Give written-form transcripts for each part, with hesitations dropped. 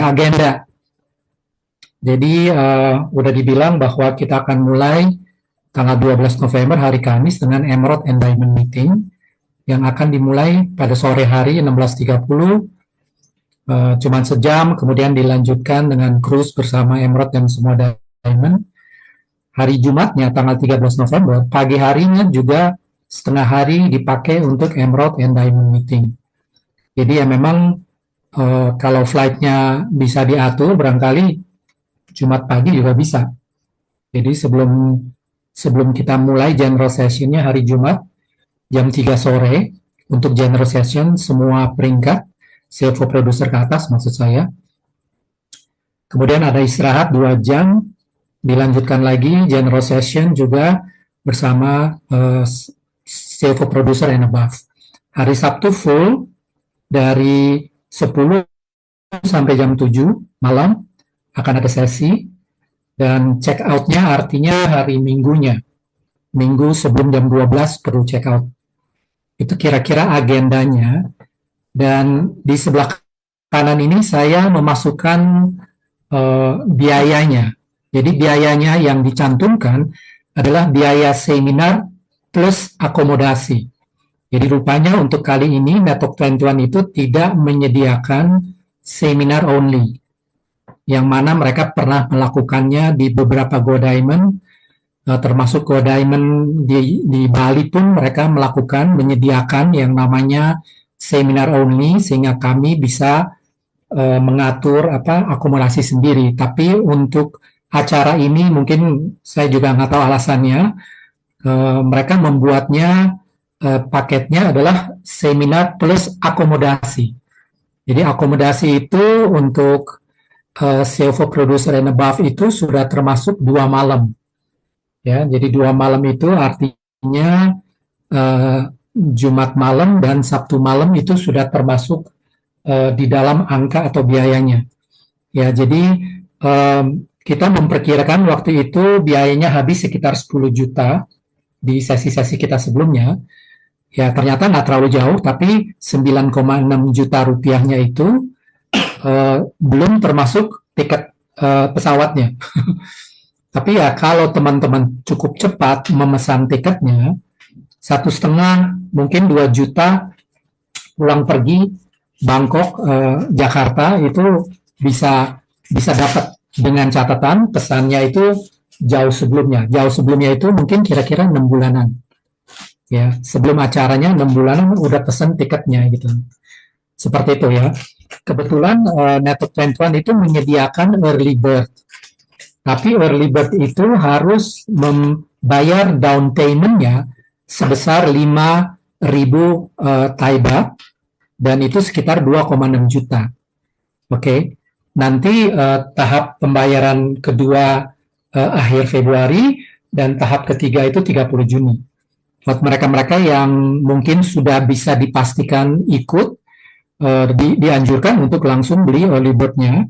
agenda. Jadi udah dibilang bahwa kita akan mulai tanggal 12 November hari Kamis dengan Emerald and Diamond Meeting yang akan dimulai pada sore hari 16.30, cuman sejam, kemudian dilanjutkan dengan cruise bersama Emerald dan semua Diamond. Hari Jumatnya tanggal 13 November, pagi harinya juga setengah hari dipakai untuk Emerald and Diamond Meeting. Jadi ya memang kalau flight-nya bisa diatur, barangkali Jumat pagi juga bisa. Jadi sebelum kita mulai general session-nya hari Jumat, jam 3 sore, untuk general session semua peringkat, CFO producer ke atas maksud saya. Kemudian ada istirahat 2 jam, dilanjutkan lagi general session juga bersama CFO producer and above. Hari Sabtu full, dari 10 sampai jam 7 malam akan ada sesi, dan check out-nya artinya hari Minggunya. Minggu sebelum jam 12 perlu check out. Itu kira-kira agendanya. Dan di sebelah kanan ini saya memasukkan biayanya. Jadi biayanya yang dicantumkan adalah biaya seminar plus akomodasi. Jadi rupanya untuk kali ini Network 21 itu tidak menyediakan seminar only, yang mana mereka pernah melakukannya di beberapa Go Diamond, termasuk Go Diamond di Bali pun mereka menyediakan yang namanya seminar only, sehingga kami bisa mengatur akomodasi sendiri. Tapi untuk acara ini mungkin saya juga nggak tahu alasannya, mereka membuatnya paketnya adalah seminar plus akomodasi. Jadi akomodasi itu untuk CFO producer and above itu sudah termasuk 2 malam. Ya, jadi 2 malam itu artinya Jumat malam dan Sabtu malam itu sudah termasuk di dalam angka atau biayanya. Ya, jadi kita memperkirakan waktu itu biayanya habis sekitar 10 juta di sesi-sesi kita sebelumnya. Ya, ternyata nggak terlalu jauh, tapi 9,6 juta rupiahnya itu belum termasuk tiket pesawatnya. Tapi ya kalau teman-teman cukup cepat memesan tiketnya, 1,5 mungkin 2 juta pulang pergi Bangkok, Jakarta itu bisa dapat, dengan catatan pesannya itu jauh sebelumnya. Jauh sebelumnya itu mungkin kira-kira 6 bulanan. Ya, sebelum acaranya 6 bulanan udah pesen tiketnya gitu. Seperti itu ya. Kebetulan Network 21 itu menyediakan early bird. Tapi early bird itu harus membayar down payment-nya sebesar 5.000 Thai baht, dan itu sekitar 2,6 juta. Oke. Nanti tahap pembayaran kedua akhir Februari, dan tahap ketiga itu 30 Juni. Buat mereka-mereka yang mungkin sudah bisa dipastikan ikut, dianjurkan untuk langsung beli early bird-nya.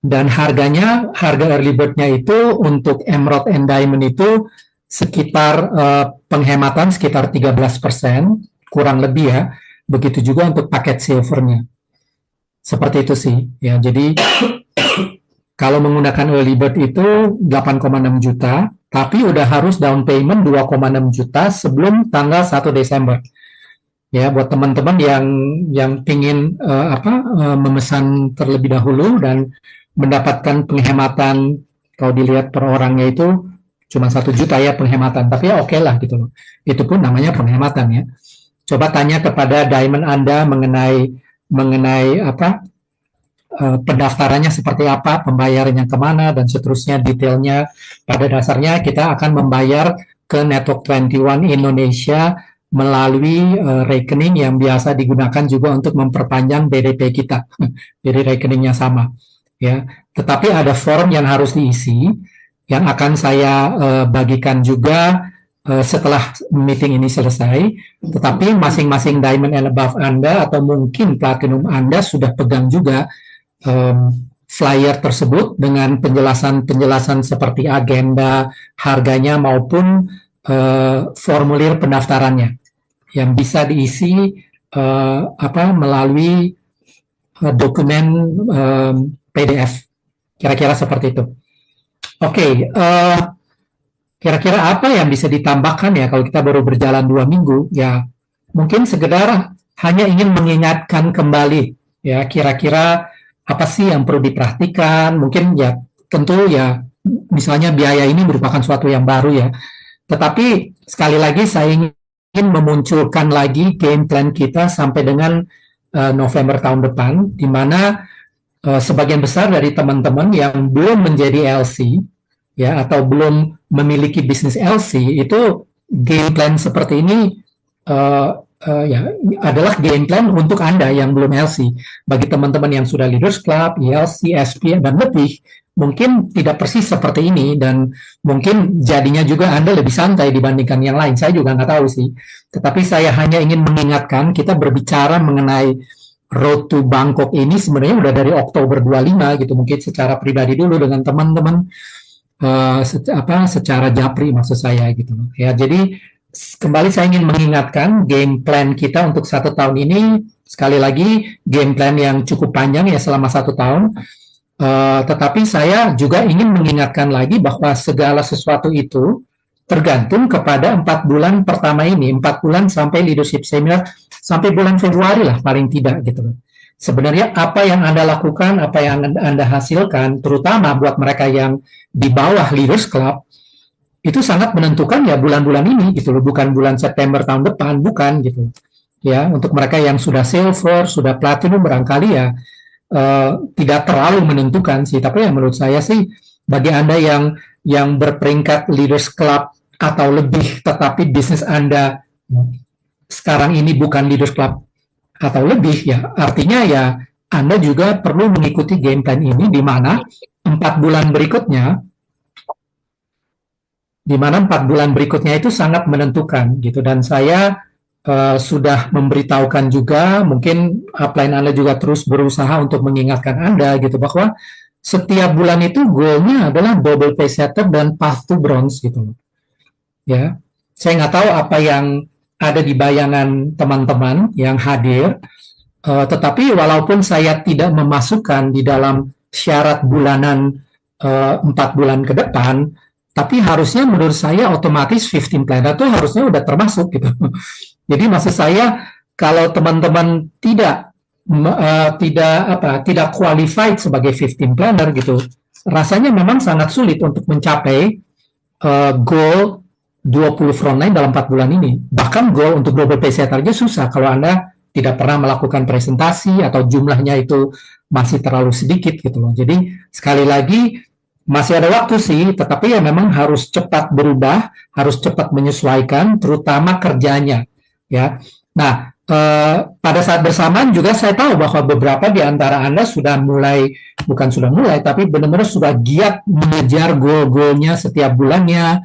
Dan harga early bird-nya itu untuk Emerald and Diamond itu sekitar penghematan sekitar 13%, kurang lebih ya. Begitu juga untuk paket silver-nya. Seperti itu sih. Ya, jadi kalau menggunakan early bird itu 8,6 juta, tapi udah harus down payment 2,6 juta sebelum tanggal 1 Desember. Ya, buat teman-teman yang ingin memesan terlebih dahulu dan mendapatkan penghematan, kalau dilihat per orangnya itu cuma 1 juta ya penghematan, tapi ya oke lah gitu loh. Itu pun namanya penghematan ya. Coba tanya kepada Diamond Anda mengenai pendaftarannya seperti apa, pembayarannya kemana, dan seterusnya detailnya. Pada dasarnya kita akan membayar ke Network 21 Indonesia melalui rekening yang biasa digunakan juga untuk memperpanjang BDP kita. Jadi rekeningnya sama. Ya, tetapi ada form yang harus diisi yang akan saya bagikan juga setelah meeting ini selesai. Tetapi masing-masing Diamond and Above Anda atau mungkin Platinum Anda sudah pegang juga flyer tersebut dengan penjelasan seperti agenda, harganya maupun formulir pendaftarannya yang bisa diisi melalui dokumen PDF. Kira-kira seperti itu. Oke, kira-kira apa yang bisa ditambahkan ya kalau kita baru berjalan 2 minggu? Ya, mungkin sekedar hanya ingin mengingatkan kembali ya kira-kira apa sih yang perlu diperhatikan. Mungkin ya tentu ya misalnya biaya ini merupakan suatu yang baru ya. Tetapi sekali lagi saya ingin memunculkan lagi game plan kita sampai dengan November tahun depan, di mana sebagian besar dari teman-teman yang belum menjadi LC ya atau belum memiliki bisnis LC itu game plan seperti ini ya adalah game plan untuk Anda yang belum LC. Bagi teman-teman yang sudah Leaders Club, ELC, SP dan lebih, mungkin tidak persis seperti ini dan mungkin jadinya juga Anda lebih santai dibandingkan yang lain. Saya juga nggak tahu sih. Tetapi saya hanya ingin mengingatkan kita berbicara mengenai Road to Bangkok ini sebenarnya udah dari Oktober 25 gitu, mungkin secara pribadi dulu dengan teman-teman secara japri maksud saya gitu ya. Jadi kembali saya ingin mengingatkan game plan kita untuk 1 tahun ini, sekali lagi game plan yang cukup panjang ya selama 1 tahun. Tetapi saya juga ingin mengingatkan lagi bahwa segala sesuatu itu tergantung kepada 4 bulan pertama ini, 4 bulan sampai leadership seminar sampai bulan Februari lah paling tidak gitu. Sebenarnya apa yang Anda lakukan, apa yang Anda hasilkan, terutama buat mereka yang di bawah Leaders Club, itu sangat menentukan ya bulan-bulan ini gitu loh, bukan bulan September tahun depan, bukan gitu. Ya, untuk mereka yang sudah silver, sudah platinum barangkali ya tidak terlalu menentukan sih, tapi ya menurut saya sih bagi Anda yang berperingkat Leaders Club atau lebih, tetapi bisnis Anda sekarang ini bukan Leaders Club atau lebih, ya artinya ya Anda juga perlu mengikuti game plan ini di mana 4 bulan berikutnya itu sangat menentukan gitu. Dan saya sudah memberitahukan juga, mungkin upline Anda juga terus berusaha untuk mengingatkan Anda gitu bahwa setiap bulan itu goalnya adalah double pay setup dan path to bronze gitu. Ya, saya nggak tahu apa yang ada di bayangan teman-teman yang hadir, tetapi walaupun saya tidak memasukkan di dalam syarat bulanan 4 bulan ke depan, tapi harusnya menurut saya otomatis 15 planner itu harusnya udah termasuk gitu. Jadi maksud saya kalau teman-teman tidak qualified sebagai 15 planner gitu, rasanya memang sangat sulit untuk mencapai goal 20 frontline dalam 4 bulan ini. Bahkan goal untuk global pay setter aja susah kalau Anda tidak pernah melakukan presentasi atau jumlahnya itu masih terlalu sedikit gitu loh. Jadi sekali lagi masih ada waktu sih, tetapi ya memang harus cepat berubah, harus cepat menyesuaikan, terutama kerjanya ya. Nah, pada saat bersamaan juga saya tahu bahwa beberapa di antara Anda sudah mulai, bukan sudah mulai, tapi benar-benar sudah giat mengejar goal-goalnya setiap bulannya,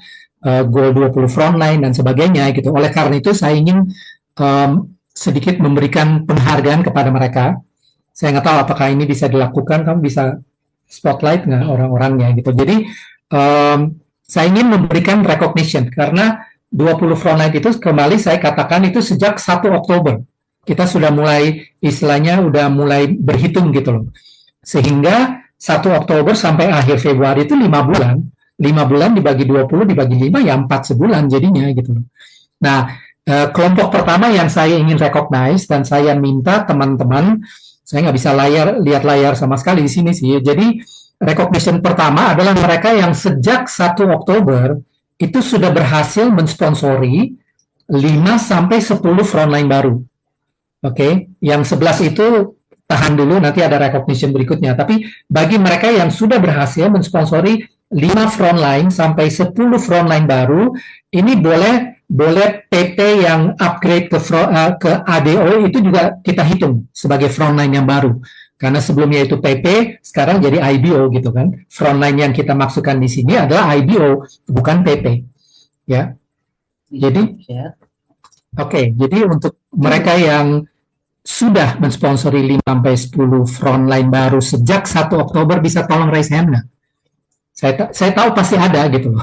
goal 20 frontline dan sebagainya gitu. Oleh karena itu saya ingin sedikit memberikan penghargaan kepada mereka. Saya nggak tahu apakah ini bisa dilakukan, kamu bisa spotlight nggak orang-orangnya gitu. Jadi saya ingin memberikan recognition karena 20 frontline itu kembali saya katakan itu sejak 1 Oktober. Kita sudah mulai istilahnya udah mulai berhitung gitu loh. Sehingga 1 Oktober sampai akhir Februari itu 5 bulan. 5 bulan dibagi 20 dibagi 5 ya 4 sebulan jadinya gitu loh. Nah, kelompok pertama yang saya ingin recognize dan saya minta teman-teman, saya nggak bisa lihat layar sama sekali di sini sih. Jadi recognition pertama adalah mereka yang sejak 1 Oktober itu sudah berhasil mensponsori 5 sampai 10 frontline baru. Oke, yang 11 itu tahan dulu, nanti ada recognition berikutnya. Tapi bagi mereka yang sudah berhasil mensponsori 5 frontline sampai 10 frontline baru, ini boleh PP yang upgrade ke ADO itu juga kita hitung sebagai frontline yang baru. Karena sebelumnya itu PP, sekarang jadi IBO gitu kan. Frontline yang kita maksudkan di sini adalah IBO, bukan PP. Ya. Jadi jadi untuk mereka yang sudah mensponsori 5 sampai 10 frontline baru sejak 1 Oktober bisa tolong raise hand nggak? Saya tahu pasti ada gitu loh.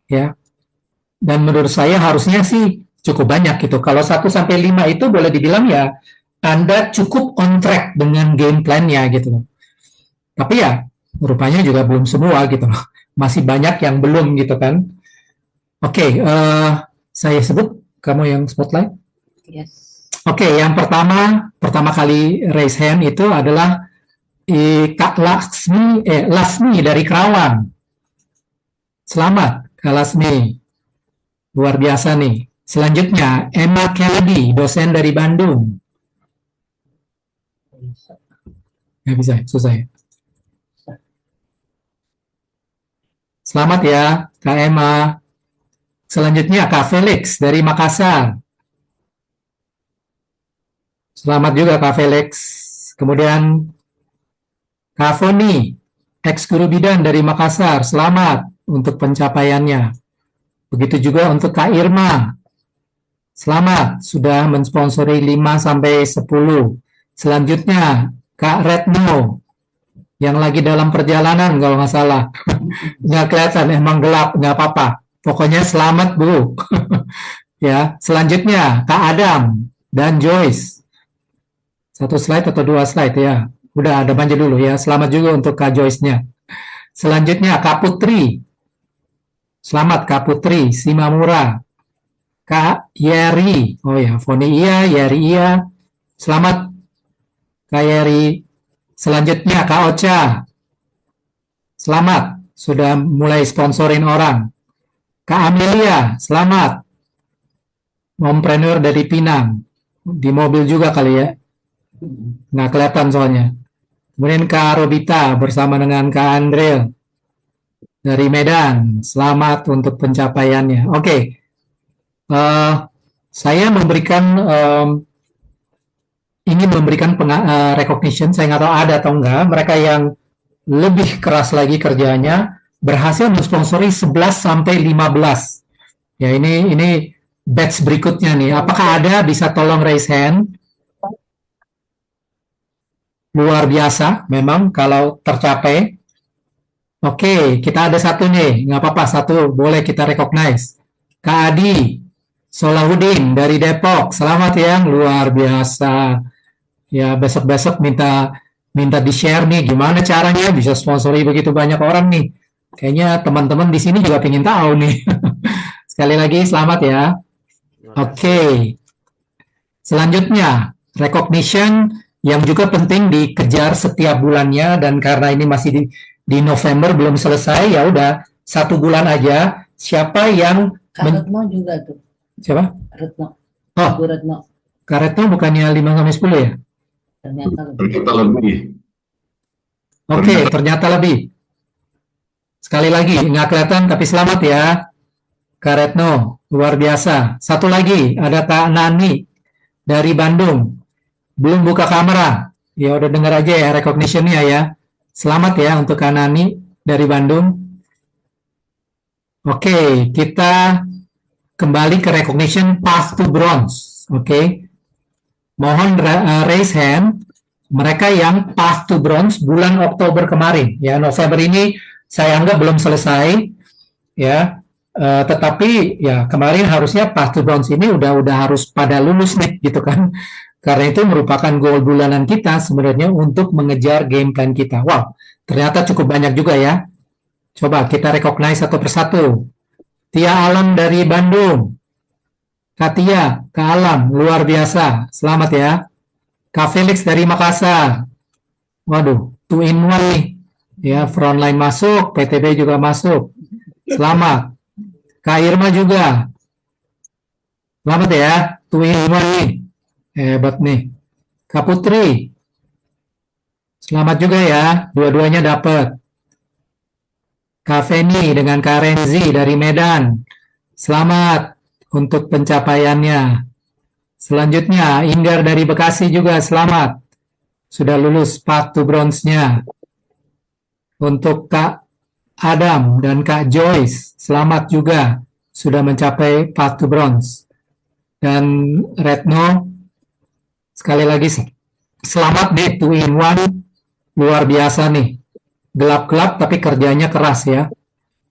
Ya. Dan menurut saya harusnya sih cukup banyak gitu. Kalau 1 sampai 5 itu boleh dibilang ya Anda cukup on track dengan game plan-nya gitu loh. Tapi ya, rupanya juga belum semua gitu loh. Masih banyak yang belum gitu kan. Oke, saya sebut, kamu yang spotlight. Yes. Oke, yang pertama kali raise hand itu adalah Kak Lasmi dari Kerawang. Selamat, Kak Lasmi. Luar biasa nih. Selanjutnya, Emma Kennedy, dosen dari Bandung. Nggak bisa, susah ya. Selamat ya, Kak Emma. Selanjutnya, Kak Felix dari Makassar. Selamat juga, Kak Felix. Kemudian, Kak Foni, ex-guru bidan dari Makassar. Selamat untuk pencapaiannya. Begitu juga untuk Kak Irma. Selamat, sudah mensponsori 5-10. Selanjutnya, Kak Retno, yang lagi dalam perjalanan kalau nggak salah. Nggak kelihatan, emang gelap, nggak apa-apa. Pokoknya selamat, Bu. Ya, selanjutnya, Kak Adam dan Joyce. Satu slide atau dua slide ya. Udah, ada aja dulu ya. Selamat juga untuk Kak Joyce-nya. Selanjutnya, Kak Putri. Selamat, Kak Putri, Simamura. Kak Yeri, oh ya, Foni iya, Yeri iya. Selamat, Kak Yeri. Selanjutnya, Kak Ocha. Selamat, sudah mulai sponsorin orang. Kak Amelia, selamat. Mompreneur dari Pinang. Di mobil juga kali ya. Nggak kelihatan soalnya. Kemudian Kak Robita bersama dengan Kak Andrel dari Medan. Selamat untuk pencapaiannya. Oke. Saya ingin memberikan recognition, saya nggak tahu ada atau enggak, mereka yang lebih keras lagi kerjanya, berhasil mensponsori 11-15. Ya, ini batch berikutnya nih. Apakah ada, bisa tolong raise hand? Luar biasa, memang kalau tercapai. Oke, kita ada satu nih, nggak apa-apa, satu boleh kita recognize. Kak Adi Solahuddin dari Depok, selamat ya, luar biasa. Ya, besok-besok minta di-share nih, gimana caranya bisa sponsori begitu banyak orang nih. Kayaknya teman-teman di sini juga pengen tahu nih. Sekali lagi, selamat ya. Oke. Selanjutnya, recognition yang juga penting dikejar setiap bulannya, dan karena ini masih di November belum selesai, ya udah 1 bulan aja. Siapa yang Kak Retno juga tuh. Siapa? Retno. Oh, Bu Retno. Kak Retno bukannya 5-10 ya? Ternyata lebih. Oke, ternyata lebih. Sekali lagi, nggak kelihatan tapi selamat ya, Kak Retno, luar biasa. Satu lagi, ada Kak Nani dari Bandung. Belum buka kamera. Ya udah dengar aja ya recognition-nya ya. Selamat ya untuk Kak Nani dari Bandung. Oke, kita kembali ke recognition path to bronze. Oke. Mohon raise hand mereka yang path to bronze bulan Oktober kemarin. Ya, November ini saya anggap belum selesai. Ya, tetapi ya kemarin harusnya path to bronze ini udah harus pada lulus nih gitu kan. Karena itu merupakan goal bulanan kita sebenarnya untuk mengejar game plan kita. Wow, ternyata cukup banyak juga ya. Coba kita recognize satu persatu. Tia Alam dari Bandung. Kak Tia, Kak Alam, luar biasa. Selamat ya. Kak Felix dari Makassar. Waduh, 2 in 1 nih. Ya, frontline masuk, PTB juga masuk. Selamat. Kak Irma juga. Selamat ya, 2 in 1 nih. Hebat nih. Kak Putri. Selamat juga ya, dua-duanya dapat. Kak Feni dengan Kak Renzi dari Medan. Selamat untuk pencapaiannya. Selanjutnya, Inggar dari Bekasi juga selamat. Sudah lulus path to bronze-nya. Untuk Kak Adam dan Kak Joyce, selamat juga. Sudah mencapai path to bronze. Dan Retno, sekali lagi selamat deh, 2 in 1. Luar biasa nih. Gelap-gelap tapi kerjanya keras ya.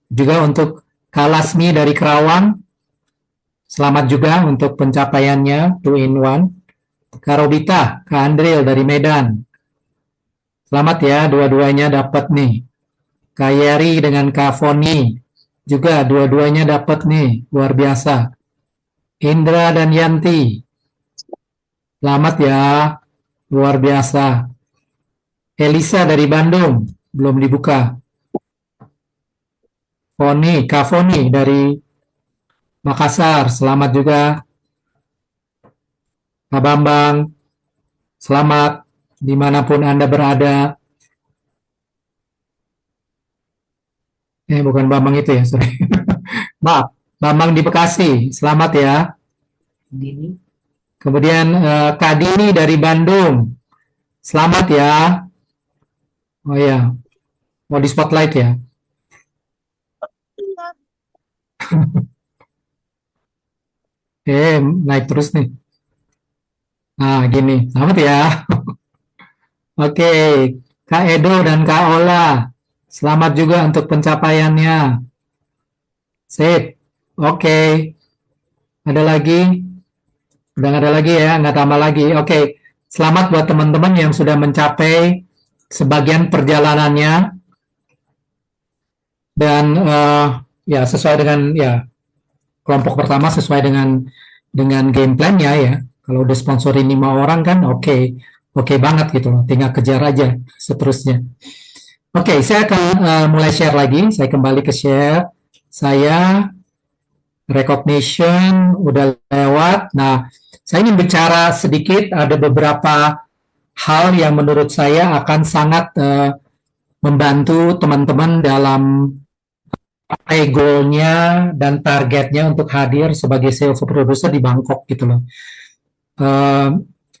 Juga untuk Kak Lasmi dari Kerawang, selamat juga untuk pencapaiannya 2 in 1. Kak Robita, Kak Andril dari Medan. Selamat ya, dua-duanya dapat nih. Kak Yeri dengan Kak Foni juga dua-duanya dapat nih, luar biasa. Indra dan Yanti, selamat ya, luar biasa. Elisa dari Bandung, belum dibuka. Foni, Kak Foni dari Makassar, selamat juga. Kak Bambang, selamat dimanapun Anda berada. Bukan Bambang itu ya, sorry. Maaf, Bambang di Bekasi, selamat ya. Dini. Kemudian Kak Dini dari Bandung, selamat ya. Oh ya, mau di spotlight ya. Naik terus nih. Nah, gini, selamat ya. Oke, Kak Edo dan Kak Ola, selamat juga untuk pencapaiannya. Sip, oke. Ada lagi? Udah nggak ada lagi ya, nggak tambah lagi. Oke, selamat buat teman-teman yang sudah mencapai sebagian perjalanannya. Dan ya sesuai dengan ya kelompok pertama sesuai dengan game plan-nya ya. Kalau udah sponsorin 5 orang kan oke banget gitu loh. Tinggal kejar aja seterusnya. Oke, saya akan mulai share lagi. Saya kembali ke share. Saya recognition udah lewat. Nah, saya ingin bicara sedikit. Ada beberapa hal yang menurut saya akan sangat membantu teman-teman dalam goal-nya dan targetnya untuk hadir sebagai sales producer di Bangkok gitu loh.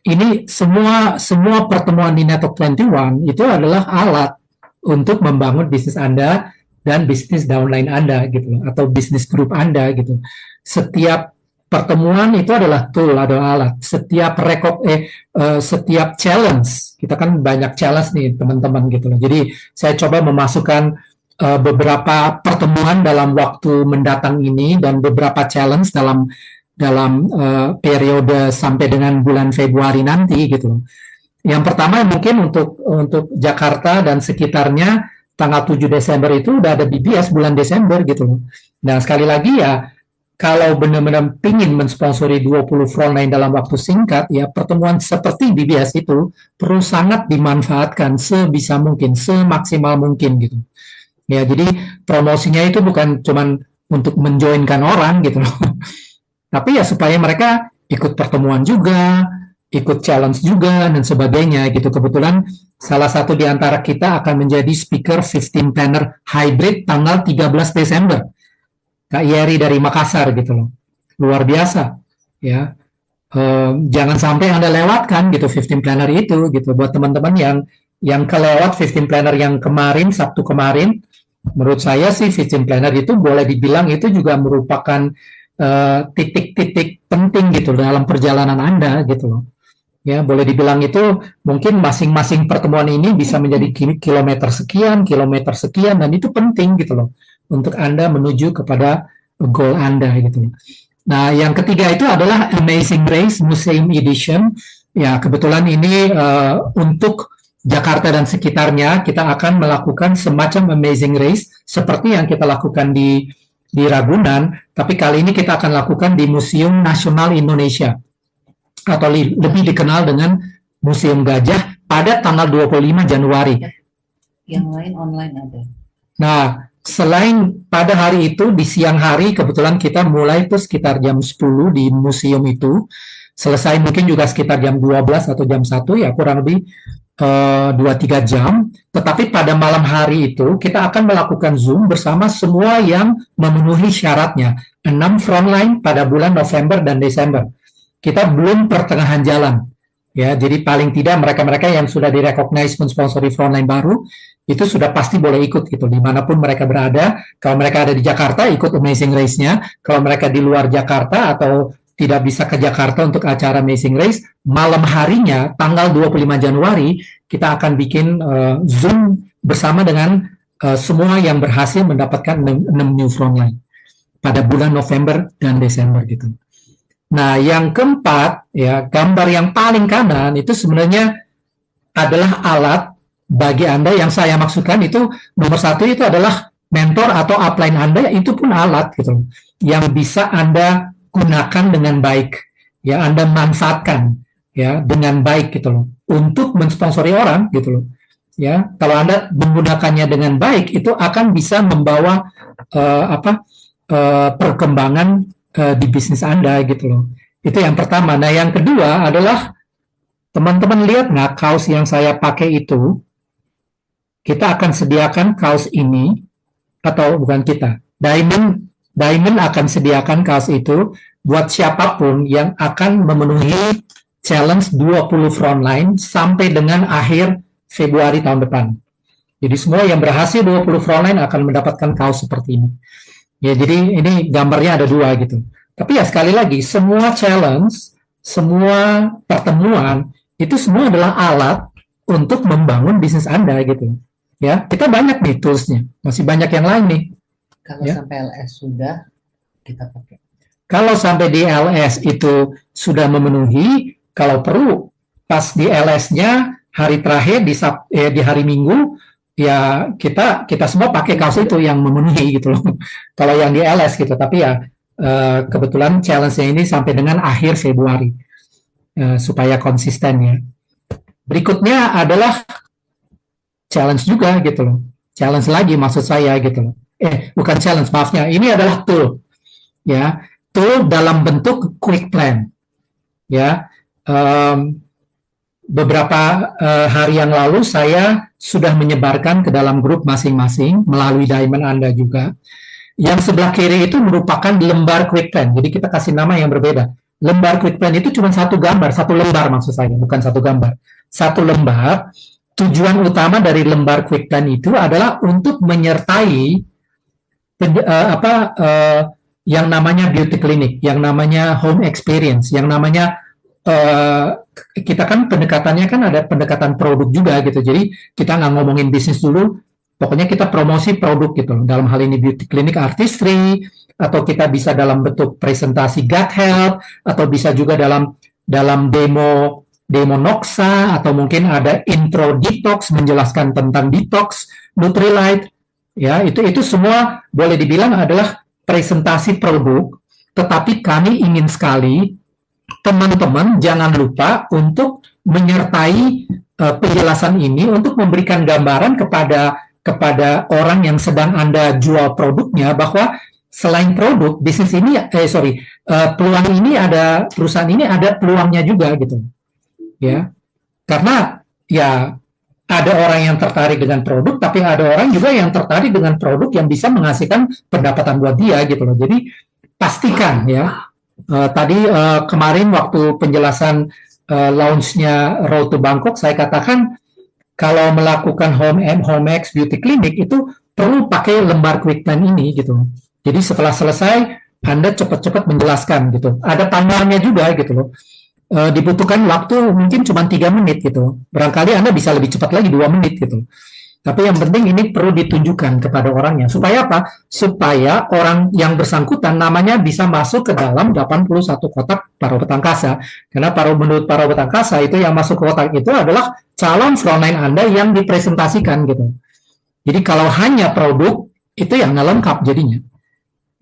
Ini semua pertemuan di Network 21 itu adalah alat untuk membangun bisnis Anda dan bisnis downline Anda gitu loh, atau bisnis grup Anda gitu. Setiap pertemuan itu adalah tool, adalah alat. Setiap challenge, kita kan banyak challenge nih teman-teman gitu loh. Jadi saya coba memasukkan beberapa pertemuan dalam waktu mendatang ini dan beberapa challenge dalam periode sampai dengan bulan Februari nanti gitu. Yang pertama mungkin untuk Jakarta dan sekitarnya tanggal 7 Desember itu udah ada BBS bulan Desember gitu. Nah, sekali lagi ya, kalau benar-benar pingin mensponsori 20 frontline dalam waktu singkat, ya pertemuan seperti BBS itu perlu sangat dimanfaatkan sebisa mungkin, semaksimal mungkin gitu. Ya, jadi promosinya itu bukan cuman untuk menjoinkan orang gitu loh. Tapi ya supaya mereka ikut pertemuan juga, ikut challenge juga dan sebagainya gitu. Kebetulan salah satu di antara kita akan menjadi speaker 15 planner hybrid tanggal 13 Desember. Kak Yeri dari Makassar gitu loh. Luar biasa ya. Jangan sampai Anda lewatkan gitu 15 planner itu gitu. Buat teman-teman yang kelewat 15 planner yang kemarin, Sabtu kemarin, menurut saya sih 15 planner itu boleh dibilang itu juga merupakan titik-titik penting gitu dalam perjalanan Anda gitu loh. Ya, boleh dibilang itu mungkin masing-masing pertemuan ini bisa menjadi kilometer sekian, dan itu penting gitu loh untuk Anda menuju kepada goal Anda gitu. Nah, yang ketiga itu adalah Amazing Race Museum Edition. Ya, kebetulan ini untuk Jakarta dan sekitarnya kita akan melakukan semacam Amazing Race seperti yang kita lakukan di Ragunan, tapi kali ini kita akan lakukan di Museum Nasional Indonesia atau lebih dikenal dengan Museum Gajah pada tanggal 25 Januari. Yang lain online ada. Nah, selain pada hari itu, di siang hari kebetulan kita mulai itu sekitar jam 10 di museum itu, selesai mungkin juga sekitar jam 12 atau jam 1, ya kurang lebih 2-3 jam, tetapi pada malam hari itu kita akan melakukan Zoom bersama semua yang memenuhi syaratnya, 6 frontline pada bulan November dan Desember. Kita belum pertengahan jalan, ya, jadi paling tidak mereka-mereka yang sudah direcognize mensponsori frontline baru, itu sudah pasti boleh ikut gitu, dimanapun mereka berada. Kalau mereka ada di Jakarta, ikut Amazing Race-nya. Kalau mereka di luar Jakarta atau tidak bisa ke Jakarta untuk acara Amazing Race, malam harinya, tanggal 25 Januari, kita akan bikin Zoom bersama dengan semua yang berhasil mendapatkan 6 new frontline pada bulan November dan Desember gitu. Nah, yang keempat, ya, gambar yang paling kanan itu sebenarnya adalah alat bagi Anda yang saya maksudkan itu nomor satu itu adalah mentor atau upline Anda itu pun alat gitu yang bisa Anda gunakan dengan baik ya Anda manfaatkan ya dengan baik gitu loh untuk mensponsori orang gitu loh ya kalau Anda menggunakannya dengan baik itu akan bisa membawa perkembangan di bisnis Anda gitu loh itu yang pertama. Nah yang kedua adalah teman-teman lihat nggak kaos yang saya pakai itu? Kita akan sediakan kaos ini, atau bukan kita, Diamond akan sediakan kaos itu buat siapapun yang akan memenuhi challenge 20 frontline sampai dengan akhir Februari tahun depan. Jadi semua yang berhasil 20 frontline akan mendapatkan kaos seperti ini. Ya, jadi ini gambarnya ada dua gitu. Tapi ya sekali lagi, semua challenge, semua pertemuan, itu semua adalah alat untuk membangun bisnis Anda gitu. Ya, kita banyak nih toolsnya, masih banyak yang lain nih. Kalau Ya. sampai LS sudah kita pakai. Kalau sampai di LS itu sudah memenuhi, kalau perlu pas di LS-nya hari terakhir di hari Minggu, ya kita semua pakai kaos itu yang memenuhi gitu loh. Kalau yang di LS gitu, tapi ya kebetulan challenge-nya ini sampai dengan akhir Februari. Supaya konsisten ya. Berikutnya adalah challenge juga gitu loh. Challenge lagi maksud saya gitu loh. Bukan challenge, maafnya. Ini adalah tool. Ya, tool dalam bentuk quick plan. Ya. Beberapa hari yang lalu saya sudah menyebarkan ke dalam grup masing-masing melalui Diamond Anda juga. Yang sebelah kiri itu merupakan lembar quick plan. Jadi kita kasih nama yang berbeda. Lembar quick plan itu cuma satu gambar, satu lembar maksud saya, bukan satu gambar. Satu lembar, tujuan utama dari lembar quick plan itu adalah untuk menyertai yang namanya beauty clinic, yang namanya home experience, yang namanya kita kan pendekatannya kan ada pendekatan produk juga gitu. Jadi kita nggak ngomongin bisnis dulu, pokoknya kita promosi produk gitu. Dalam hal ini beauty clinic artistry, atau kita bisa dalam bentuk presentasi gut health, atau bisa juga dalam demo Noxa, atau mungkin ada intro detox menjelaskan tentang detox, Nutrilite, ya itu semua boleh dibilang adalah presentasi produk. Tetapi kami ingin sekali teman-teman jangan lupa untuk menyertai penjelasan ini untuk memberikan gambaran kepada orang yang sedang Anda jual produknya bahwa selain produk, bisnis ini, peluang ini ada, perusahaan ini ada peluangnya juga gitu, ya. Karena ya ada orang yang tertarik dengan produk, tapi ada orang juga yang tertarik dengan produk yang bisa menghasilkan pendapatan buat dia gitu loh. Jadi pastikan ya. Tadi kemarin waktu penjelasan launch-nya Road to Bangkok, saya katakan kalau melakukan Homex Beauty Clinic itu perlu pakai lembar quick plan ini gitu. Jadi setelah selesai, Anda cepat-cepat menjelaskan gitu. Ada timernya juga gitu loh. Dibutuhkan waktu mungkin cuma 3 menit gitu. Barangkali Anda bisa lebih cepat lagi 2 menit gitu. Tapi yang penting ini perlu ditunjukkan kepada orangnya. Supaya apa? Supaya orang yang bersangkutan namanya bisa masuk ke dalam 81 kotak Parobet Angkasa. Karena menurut Parobet Angkasa itu yang masuk ke kotak itu adalah calon frontline Anda yang dipresentasikan gitu. Jadi kalau hanya produk, itu yang nggak lengkap jadinya.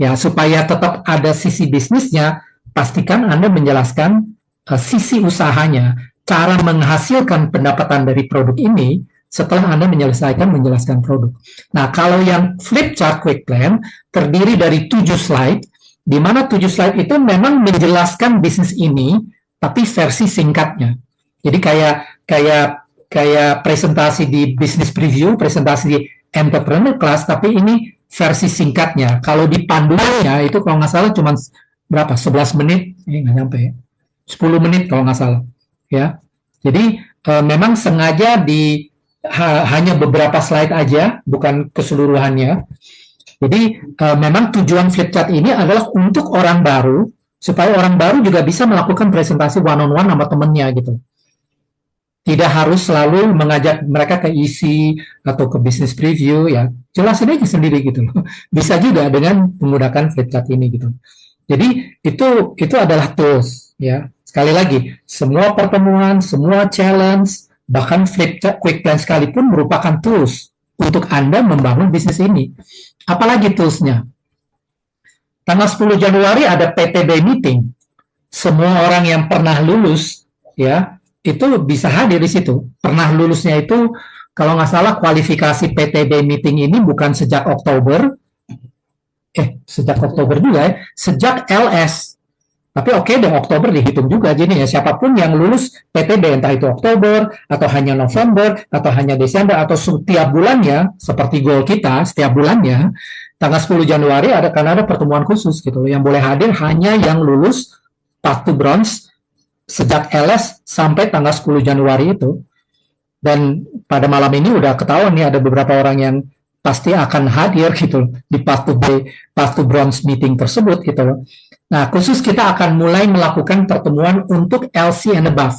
Ya, supaya tetap ada sisi bisnisnya, pastikan Anda menjelaskan sisi usahanya, cara menghasilkan pendapatan dari produk ini setelah Anda menjelaskan produk. Nah, kalau yang flip chart quick plan terdiri dari 7 slide, di mana 7 slide itu memang menjelaskan bisnis ini, tapi versi singkatnya. Jadi kayak presentasi di business preview, presentasi di entrepreneur class, tapi ini versi singkatnya. Kalau di panduannya itu kalau nggak salah cuma berapa? 11 menit, nggak nyampe ya. 10 menit kalau nggak salah. Ya, jadi memang sengaja hanya beberapa slide aja, bukan keseluruhannya. Jadi memang tujuan flip chart ini adalah untuk orang baru, supaya orang baru juga bisa melakukan presentasi one-on-one sama temennya gitu. Tidak harus selalu mengajak mereka ke isi atau ke business preview ya. Jelasin aja sendiri gitu. Bisa juga dengan menggunakan flip chart ini gitu. Jadi itu adalah tools ya. Sekali lagi, semua pertemuan, semua challenge, bahkan quick plan sekalipun merupakan tools untuk Anda membangun bisnis ini. Apalagi toolsnya? Tanggal 10 Januari ada PTB meeting. Semua orang yang pernah lulus ya, itu bisa hadir di situ. Pernah lulusnya itu kalau nggak salah kualifikasi PTB meeting ini bukan sejak Oktober, sejak Oktober juga ya, sejak LS. Tapi oke deh, Oktober dihitung juga. Jadi ya siapapun yang lulus PTB, entah itu Oktober, atau hanya November, atau hanya Desember, atau setiap bulannya, seperti goal kita, setiap bulannya, tanggal 10 Januari karena ada pertemuan khusus gitu. Yang boleh hadir hanya yang lulus Path to Bronze sejak LS sampai tanggal 10 Januari itu. Dan pada malam ini udah ketahuan nih ada beberapa orang yang pasti akan hadir gitu di Path to Bronze meeting tersebut gitu. Nah, khusus kita akan mulai melakukan pertemuan untuk LC and above.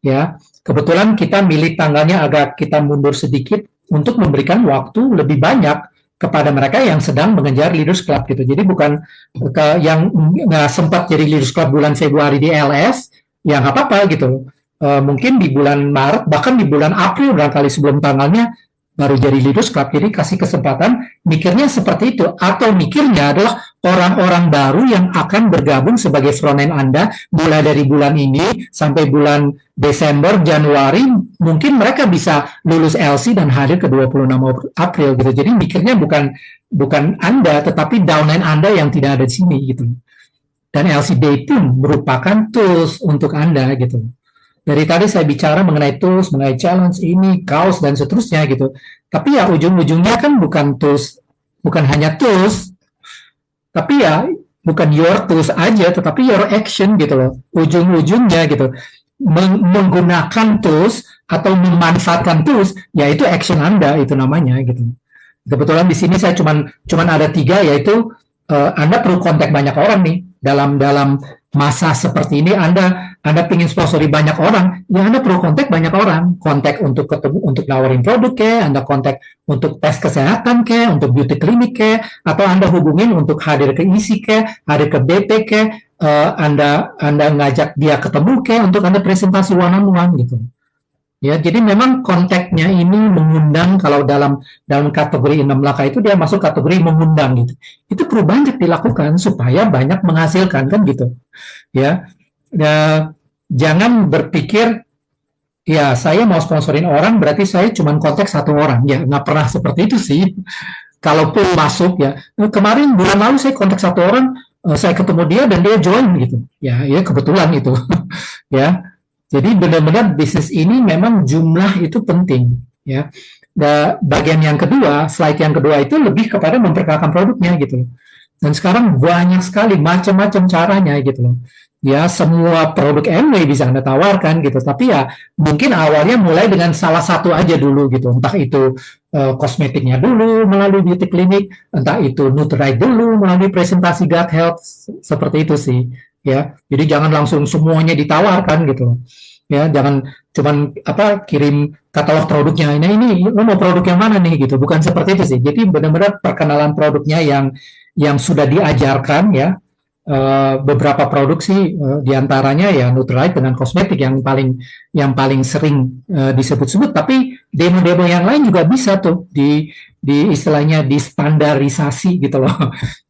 Ya, kebetulan kita milih tanggalnya agak kita mundur sedikit untuk memberikan waktu lebih banyak kepada mereka yang sedang mengejar Leaders Club gitu. Jadi bukan yang nggak sempat jadi Leaders Club bulan Februari di LS, ya nggak apa-apa gitu. Mungkin di bulan Maret, bahkan di bulan April barangkali sebelum tanggalnya baru jadi Leaders Club. Jadi kasih kesempatan mikirnya seperti itu. Atau mikirnya adalah orang-orang baru yang akan bergabung sebagai frontend Anda mulai dari bulan ini sampai bulan Desember, Januari, mungkin mereka bisa lulus LC dan hadir ke 26 April gitu. Jadi mikirnya bukan Anda, tetapi downline Anda yang tidak ada di sini gitu. Dan LC Day pun merupakan tools untuk Anda gitu. Dari tadi saya bicara mengenai tools, mengenai challenge ini, kaos, dan seterusnya gitu. Tapi ya ujung-ujungnya kan bukan tools, bukan hanya tools, tapi ya bukan your tools aja, tetapi your action gitu loh. Ujung-ujungnya gitu. Menggunakan tools atau memanfaatkan tools, ya itu action Anda, itu namanya gitu. Kebetulan di sini saya cuman ada 3, yaitu Anda perlu kontak banyak orang nih dalam masa seperti ini. Anda ingin sponsori banyak orang, ya Anda perlu kontak banyak orang. Kontak untuk ketemu, untuk nawarin produk Anda kontak untuk tes kesehatan untuk beauty clinic atau Anda hubungin untuk hadir ke ISI hadir ke BP Anda ngajak dia ketemu untuk Anda presentasi one on one gitu. Ya, jadi memang kontaknya ini mengundang. Kalau dalam kategori 6 langkah itu dia masuk kategori mengundang gitu. Itu perlu banyak dilakukan supaya banyak menghasilkan kan gitu. Ya, jangan berpikir ya saya mau sponsorin orang berarti saya cuma kontak 1 orang. Ya nggak pernah seperti itu sih. Kalaupun masuk ya, kemarin bulan lalu saya kontak 1 orang, saya ketemu dia dan dia join gitu. Ya kebetulan itu. Ya. Jadi benar-benar bisnis ini memang jumlah itu penting, ya. Dan bagian yang kedua, slide yang kedua itu lebih kepada memperkenalkan produknya gitu. Dan sekarang banyak sekali macam-macam caranya gitu loh. Ya semua produk MW bisa Anda tawarkan gitu. Tapi ya mungkin awalnya mulai dengan salah satu aja dulu gitu. Entah itu kosmetiknya dulu melalui beauty clinic, entah itu Nutrite dulu melalui presentasi gut health, seperti itu sih. Ya, jadi jangan langsung semuanya ditawarkan gitu. Ya, jangan cuman kirim katalog produknya. Ini lo mau produk yang mana nih gitu. Bukan seperti itu sih. Jadi benar-benar perkenalan produknya yang sudah diajarkan ya. Beberapa produk sih diantaranya ya Nutrite dengan kosmetik yang paling sering disebut-sebut. Tapi demo-demo yang lain juga bisa tuh di istilahnya distandarisasi gitu loh.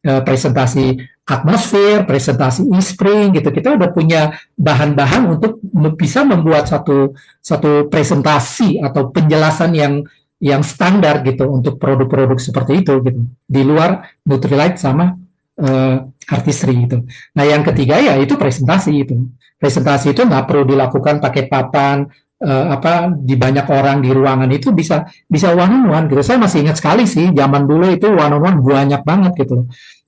Presentasi atmosfer, presentasi e-spring gitu. Kita udah punya bahan-bahan untuk bisa membuat satu presentasi atau penjelasan yang standar gitu untuk produk-produk seperti itu gitu. Di luar Nutrilite sama artistry gitu. Nah yang ketiga ya itu presentasi itu. Presentasi itu nggak perlu dilakukan pakai papan di banyak orang di ruangan, itu bisa one on one gitu. Saya masih ingat sekali sih zaman dulu itu one on one banyak banget gitu.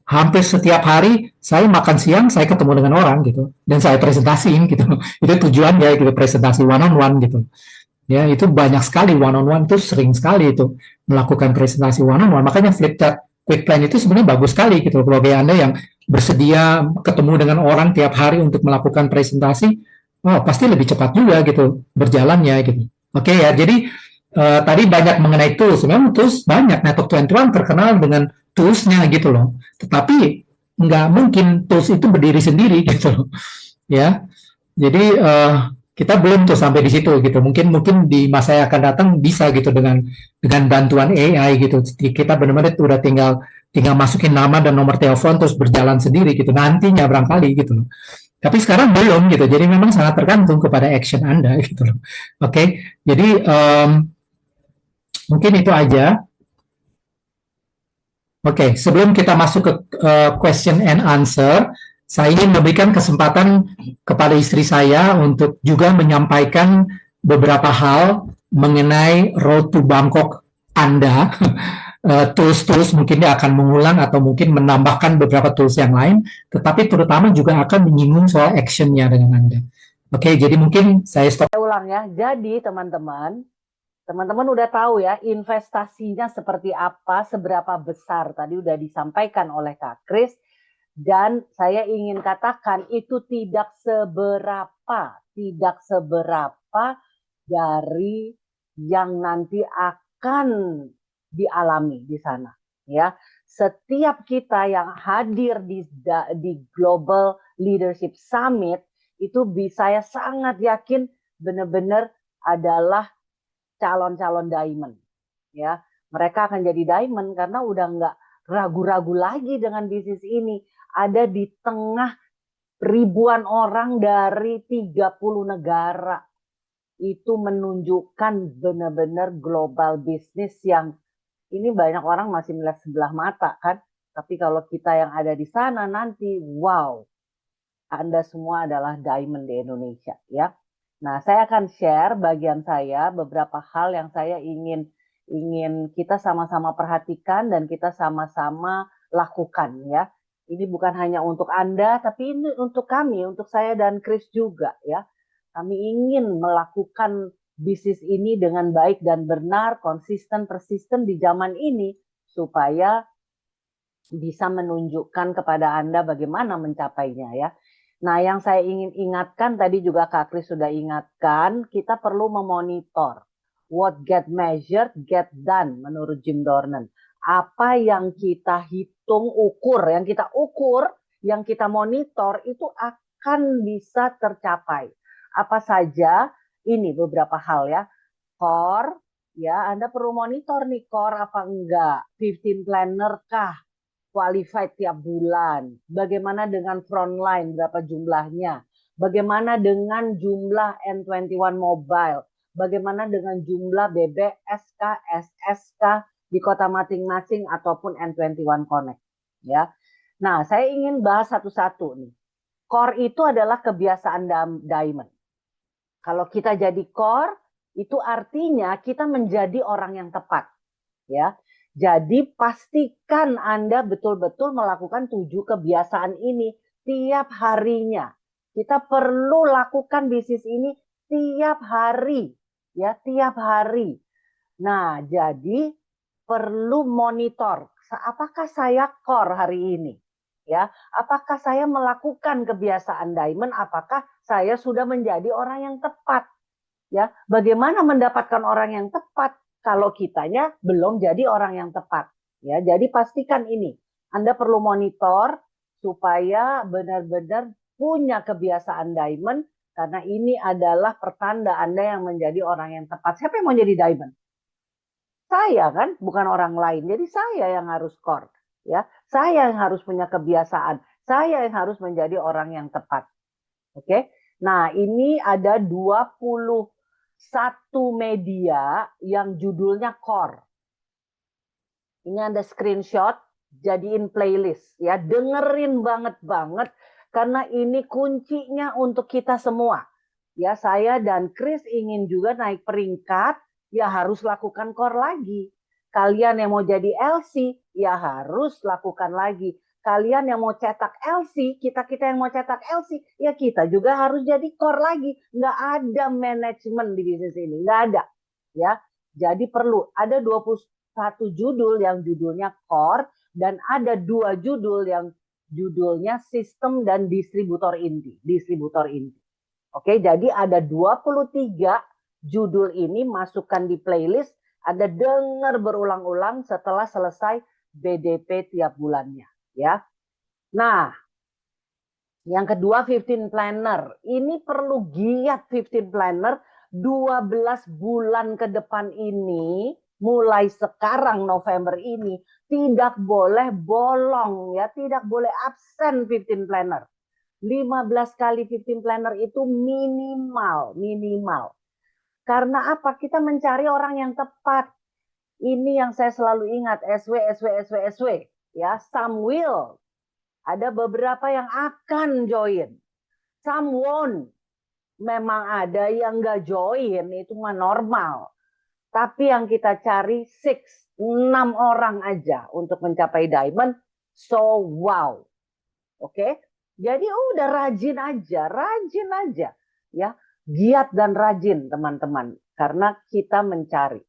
Hampir setiap hari saya makan siang saya ketemu dengan orang gitu dan saya presentasiin gitu. Itu tujuannya gitu, presentasi one on one gitu. Ya itu banyak sekali one on one, itu sering sekali itu melakukan presentasi one on one. Makanya flip chart quick plan itu sebenarnya bagus sekali gitu. Kalau bagi Anda yang bersedia ketemu dengan orang tiap hari untuk melakukan presentasi, pasti lebih cepat juga gitu berjalannya gitu. Oke ya, jadi tadi banyak mengenai tools. Memang tools banyak. Network 21 terkenal dengan tools-nya gitu loh. Tetapi nggak mungkin tools itu berdiri sendiri gitu loh, ya. Jadi kita belum tuh sampai di situ gitu. Mungkin di masa yang akan datang bisa gitu dengan bantuan AI gitu. Jadi kita benar-benar udah tinggal tinggal masukin nama dan nomor telepon terus berjalan sendiri gitu. Nantinya barangkali gitu loh. Tapi sekarang belum gitu. Jadi memang sangat tergantung kepada action Anda gitu loh. Oke. Jadi mungkin itu aja. Oke, sebelum kita masuk ke question and answer, saya ingin memberikan kesempatan kepada istri saya untuk juga menyampaikan beberapa hal mengenai road to Bangkok Anda. Tools-tools mungkin dia akan mengulang atau mungkin menambahkan beberapa tools yang lain, tetapi terutama juga akan menyinggung soal actionnya dengan Anda. Oke, jadi mungkin saya stop. Saya ulang ya. Jadi teman-teman udah tahu ya investasinya seperti apa, seberapa besar tadi udah disampaikan oleh Kak Kris. Dan saya ingin katakan itu tidak seberapa dari yang nanti akan dialami di sana. Ya, setiap kita yang hadir di Global Leadership Summit itu saya sangat yakin benar-benar adalah calon-calon diamond. Ya, mereka akan jadi diamond karena udah nggak ragu-ragu lagi dengan bisnis ini. Ada di tengah ribuan orang dari 30 negara. Itu menunjukkan benar-benar global bisnis yang ini banyak orang masih melihat sebelah mata kan. Tapi kalau kita yang ada di sana nanti, wow, Anda semua adalah diamond di Indonesia ya. Nah, saya akan share bagian saya beberapa hal yang saya ingin kita sama-sama perhatikan dan kita sama-sama lakukan ya. Ini bukan hanya untuk Anda, tapi ini untuk kami, untuk saya dan Kris juga ya. Kami ingin melakukan bisnis ini dengan baik dan benar, konsisten, persisten di zaman ini supaya bisa menunjukkan kepada Anda bagaimana mencapainya ya. Nah, yang saya ingin ingatkan tadi juga Kak Kris sudah ingatkan, kita perlu memonitor. What get measured, get done menurut Jim Dornan. Apa yang kita hitung, yang kita monitor itu akan bisa tercapai. Apa saja? Ini beberapa hal ya. Core, ya Anda perlu monitor nih core apa enggak. 15 planner kah? Qualified tiap bulan. Bagaimana dengan frontline, berapa jumlahnya? Bagaimana dengan jumlah N21 mobile? Bagaimana dengan jumlah BBSK, SSK di kota masing-masing ataupun N21 Connect? Ya. Nah, saya ingin bahas satu-satu nih. Core itu adalah kebiasaan diamond. Kalau kita jadi core, itu artinya kita menjadi orang yang tepat. Ya. Jadi pastikan Anda betul-betul melakukan 7 kebiasaan ini tiap harinya. Kita perlu lakukan bisnis ini tiap hari. Ya, tiap hari. Nah, jadi perlu monitor. Apakah saya core hari ini? Ya, apakah saya melakukan kebiasaan diamond? Apakah saya sudah menjadi orang yang tepat? Ya, bagaimana mendapatkan orang yang tepat? Kalau kitanya belum jadi orang yang tepat. Ya, jadi pastikan ini. Anda perlu monitor supaya benar-benar punya kebiasaan diamond karena ini adalah pertanda Anda yang menjadi orang yang tepat. Siapa yang mau jadi diamond? Saya kan, bukan orang lain. Jadi saya yang harus core. Ya, saya yang harus punya kebiasaan. Saya yang harus menjadi orang yang tepat. Oke. Nah, ini ada 21 media yang judulnya core. Ini Anda screenshot, jadiin playlist ya. Dengerin banget karena ini kuncinya untuk kita semua. Ya, saya dan Kris ingin juga naik peringkat, ya harus lakukan core lagi. Kalian yang mau jadi LC, ya harus lakukan lagi. Kalian yang mau cetak LC, kita yang mau cetak LC, ya kita juga harus jadi core lagi. Nggak ada manajemen di bisnis ini, nggak ada. Ya, jadi perlu ada 21 judul yang judulnya core dan ada 2 judul yang judulnya sistem dan distributor inti. Oke, jadi ada 23 judul ini masukkan di playlist, Anda dengar berulang-ulang setelah selesai BDP tiap bulannya. Ya, Nah, yang kedua 15 planner. Ini perlu giat 15 planner 12 bulan ke depan ini, mulai sekarang November ini, tidak boleh bolong ya, tidak boleh absen 15 planner. 15 kali 15 planner itu minimal. Karena apa? Kita mencari orang yang tepat. Ini yang saya selalu ingat, SW. Ya, some will. Ada beberapa yang akan join. Some won't. Memang ada yang nggak join, itu mah normal. Tapi yang kita cari 6 orang aja untuk mencapai diamond. So wow. Oke? Jadi udah rajin aja. Ya, giat dan rajin teman-teman. Karena kita mencari.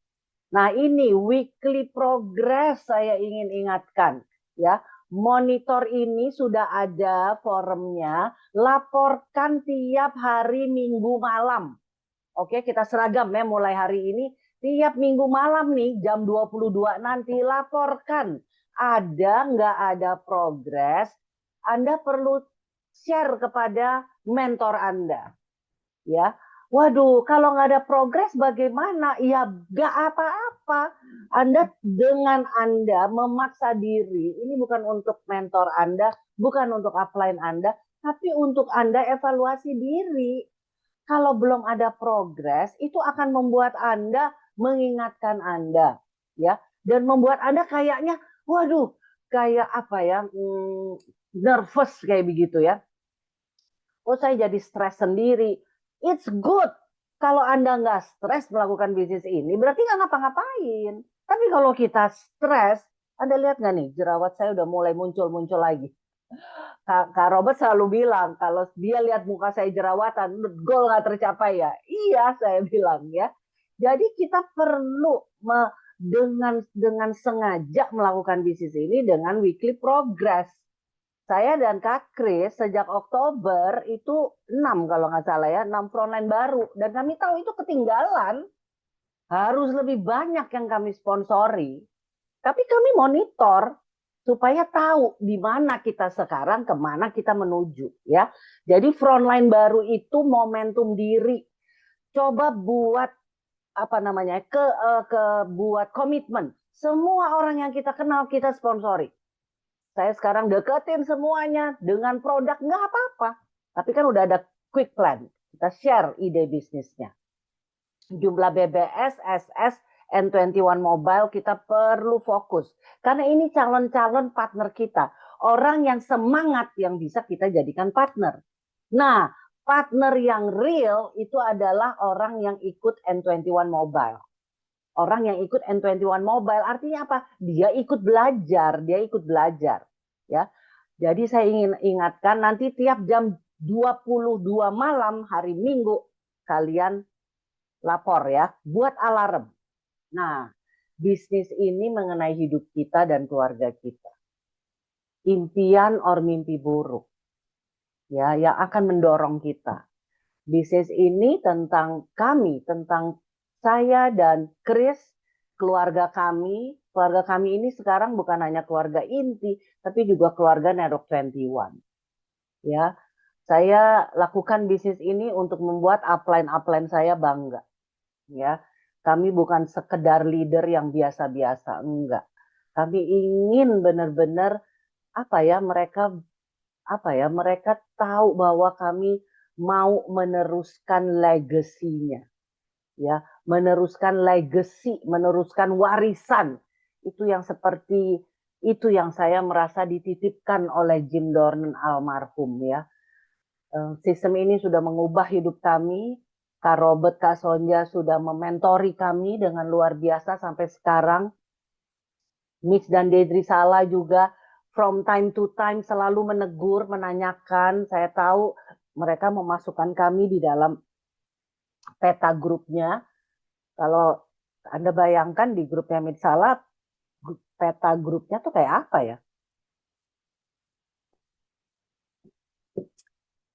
Nah ini weekly progress saya ingin ingatkan. Ya, monitor ini sudah ada forumnya. Laporkan tiap hari Minggu malam. Oke, kita seragam ya mulai hari ini. Tiap Minggu malam nih jam 22 nanti laporkan. Ada nggak ada progres? Anda perlu share kepada mentor Anda. Ya, waduh, kalau nggak ada progres bagaimana? Ya nggak apa-apa. Dengan Anda memaksa diri, ini bukan untuk mentor Anda, bukan untuk upline Anda, tapi untuk Anda evaluasi diri. Kalau belum ada progres, itu akan membuat Anda mengingatkan Anda, ya, dan membuat Anda kayaknya, waduh, kayak apa ya, nervous kayak begitu ya. Oh, saya jadi stres sendiri. It's good. Kalau Anda nggak stres melakukan bisnis ini, berarti nggak ngapa-ngapain. Tapi kalau kita stres, Anda lihat nggak nih, jerawat saya udah mulai muncul-muncul lagi. Kak Robert selalu bilang, kalau dia lihat muka saya jerawatan, goal nggak tercapai ya. Iya, saya bilang ya. Jadi kita perlu dengan sengaja melakukan bisnis ini dengan weekly progress. Saya dan Kak Kris sejak Oktober itu 6 kalau nggak salah ya, 6 frontline baru. Dan kami tahu itu ketinggalan. Harus lebih banyak yang kami sponsori. Tapi kami monitor supaya tahu di mana kita sekarang, kemana kita menuju. Ya, jadi frontline baru itu momentum diri. Coba buat apa namanya buat komitmen. Semua orang yang kita kenal kita sponsori. Saya sekarang deketin semuanya dengan produk nggak apa-apa. Tapi kan udah ada quick plan. Kita share ide bisnisnya. Jumlah BBS, SS, N21 Mobile kita perlu fokus. Karena ini calon-calon partner kita. Orang yang semangat yang bisa kita jadikan partner. Nah, partner yang real itu adalah orang yang ikut N21 Mobile. Orang yang ikut N21 Mobile artinya apa? Dia ikut belajar, ya. Jadi saya ingin ingatkan nanti tiap jam 22 malam hari Minggu kalian lapor ya, buat alarm. Nah, bisnis ini mengenai hidup kita dan keluarga kita. Impian or mimpi buruk. Ya, yang akan mendorong kita. Bisnis ini tentang kami, tentang saya dan Chris, keluarga kami. Keluarga kami ini sekarang bukan hanya keluarga inti, tapi juga keluarga Nerok 21. Ya, saya lakukan bisnis ini untuk membuat upline saya bangga. Ya, kami bukan sekedar leader yang biasa-biasa, enggak. Kami ingin benar-benar mereka tahu bahwa kami mau meneruskan legasinya. Ya, meneruskan warisan. Itu yang saya merasa dititipkan oleh Jim Dornan almarhum ya. Sistem ini sudah mengubah hidup kami. Kak Robert, Kak Sonja sudah mementori kami dengan luar biasa sampai sekarang. Mitch dan Dedri Sala juga from time to time selalu menegur, menanyakan. Saya tahu mereka memasukkan kami di dalam peta grupnya. Kalau Anda bayangkan di grupnya Mitch Sala, peta grupnya tuh kayak apa ya?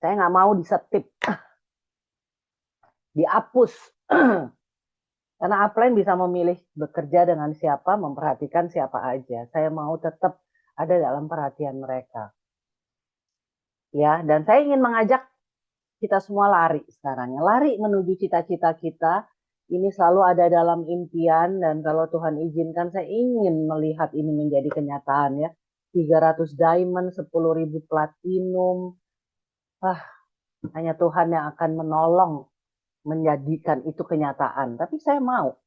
Saya nggak mau disetip, dihapus. Karena upline bisa memilih bekerja dengan siapa, memperhatikan siapa aja. Saya mau tetap ada dalam perhatian mereka. ya. Dan saya ingin mengajak kita semua lari sekarang ya, lari menuju cita-cita kita. Ini selalu ada dalam impian, dan kalau Tuhan izinkan saya ingin melihat ini menjadi kenyataan ya. 300 diamond, 10.000 platinum. Hanya Tuhan yang akan menolong menjadikan itu kenyataan. Tapi saya mau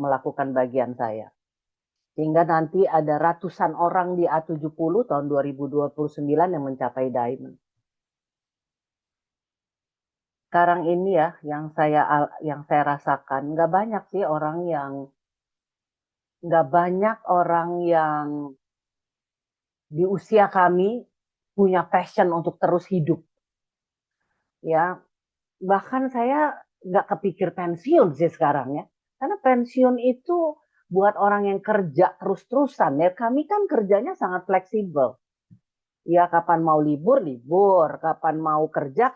melakukan bagian saya. Sehingga nanti ada ratusan orang di A70 tahun 2029 yang mencapai diamond. Sekarang ini ya, yang saya rasakan, nggak banyak orang yang di usia kami punya passion untuk terus hidup. Ya, bahkan saya nggak kepikir pensiun sih sekarang ya, karena pensiun itu buat orang yang kerja terus-terusan ya. Kami kan kerjanya sangat fleksibel. Ya, kapan mau libur, kapan mau kerja,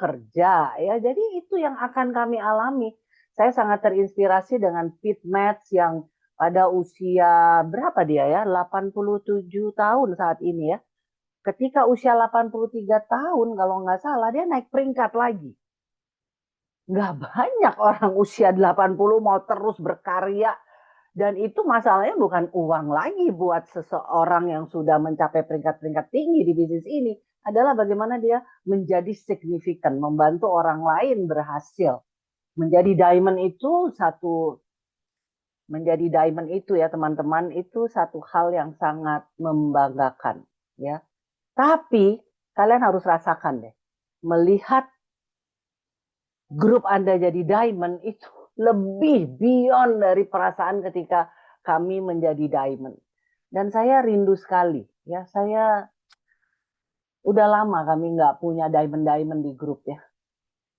ya. Jadi itu yang akan kami alami. Saya sangat terinspirasi dengan Pete Matz yang pada usia berapa dia ya, 87 tahun saat ini ya. Ketika usia 83 tahun kalau nggak salah, dia naik peringkat lagi. Nggak banyak orang usia 80 mau terus berkarya. Dan itu masalahnya bukan uang lagi buat seseorang yang sudah mencapai peringkat-peringkat tinggi di bisnis ini. Adalah bagaimana dia menjadi signifikan, membantu orang lain berhasil. Menjadi diamond itu ya teman-teman, itu satu hal yang sangat membanggakan. Ya. Tapi kalian harus rasakan deh, melihat grup Anda jadi diamond itu lebih beyond dari perasaan ketika kami menjadi diamond. Dan saya rindu sekali, ya. Saya udah lama kami nggak punya diamond di grup ya.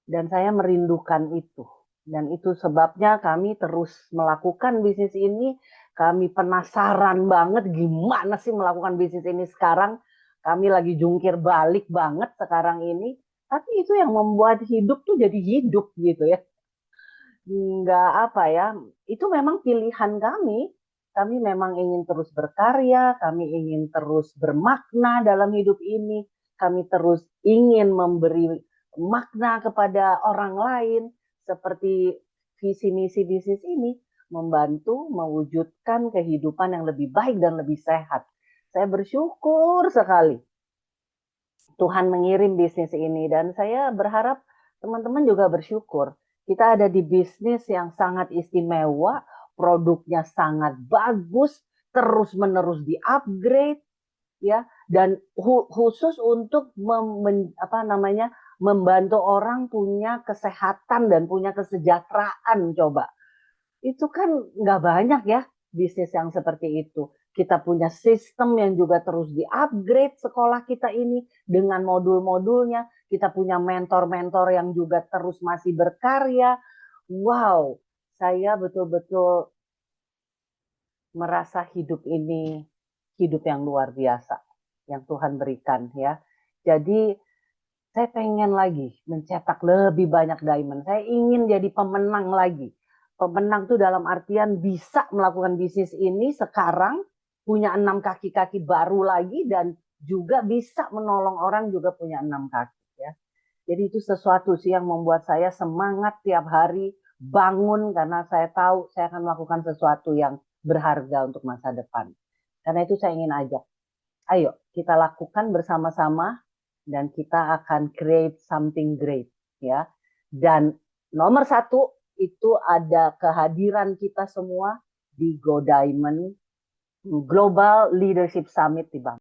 Dan saya merindukan itu. Dan itu sebabnya kami terus melakukan bisnis ini. Kami penasaran banget gimana sih melakukan bisnis ini sekarang. Kami lagi jungkir balik banget sekarang ini. Tapi itu yang membuat hidup tuh jadi hidup gitu ya. Nggak apa ya, itu memang pilihan kami. Kami memang ingin terus berkarya, kami ingin terus bermakna dalam hidup ini, kami terus ingin memberi makna kepada orang lain, seperti visi misi bisnis ini, membantu mewujudkan kehidupan yang lebih baik dan lebih sehat. Saya bersyukur sekali Tuhan mengirim bisnis ini, dan saya berharap teman-teman juga bersyukur. Kita ada di bisnis yang sangat istimewa, produknya sangat bagus, terus-menerus di-upgrade, ya, dan khusus untuk membantu orang punya kesehatan dan punya kesejahteraan. Coba, itu kan nggak banyak ya bisnis yang seperti itu. Kita punya sistem yang juga terus di-upgrade sekolah kita ini dengan modul-modulnya. Kita punya mentor-mentor yang juga terus masih berkarya. Wow, saya betul-betul merasa hidup ini hidup yang luar biasa yang Tuhan berikan ya. Jadi saya pengen lagi mencetak lebih banyak diamond. Saya ingin jadi pemenang lagi. Pemenang tuh dalam artian bisa melakukan bisnis ini sekarang, punya 6 kaki-kaki baru lagi, dan juga bisa menolong orang juga punya 6 kaki ya. Jadi itu sesuatu sih yang membuat saya semangat tiap hari bangun, karena saya tahu saya akan melakukan sesuatu yang berharga untuk masa depan. Karena itu saya ingin ajak, ayo kita lakukan bersama-sama dan kita akan create something great ya. Dan nomor 1 itu ada kehadiran kita semua di Go Diamond Global Leadership Summit di Bangkok.